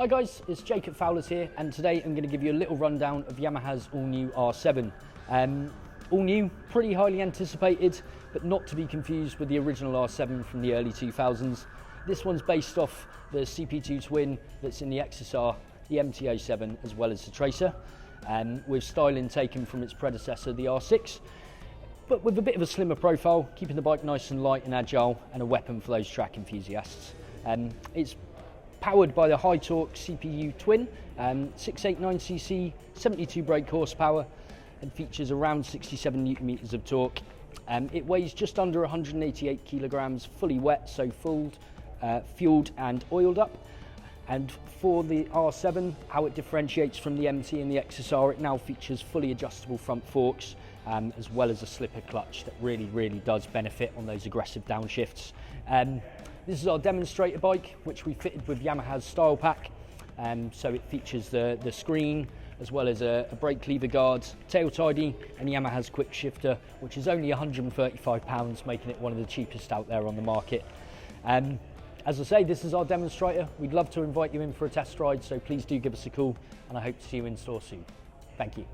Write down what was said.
Hi guys, it's Jake at Fowlers here, and today I'm going to give you a little rundown of Yamaha's all-new R7. All new, pretty highly anticipated, but not to be confused with the original R7 from the early 2000s. This one's based off the CP2 twin that's in the XSR, the MT-07, as well as the Tracer, with styling taken from its predecessor, the R6, but with a bit of a slimmer profile, keeping the bike nice and light and agile, and a weapon for those track enthusiasts. It's powered by the high torque CPU twin, 689cc, 72 brake horsepower, and features around 67 newton meters of torque. It weighs just under 188 kilograms, fully wet, so fueled and oiled up. And for the R7, how it differentiates from the MT and the XSR, it now features fully adjustable front forks, as well as a slipper clutch that really does benefit on those aggressive downshifts. This is our demonstrator bike, which we fitted with Yamaha's style pack. So it features the screen, as well as a brake lever guard, tail tidy, and Yamaha's quick shifter, which is only £135, making it one of the cheapest out there on the market. As I say, this is our demonstrator. We'd love to invite you in for a test ride, so please do give us a call, and I hope to see you in store soon. Thank you.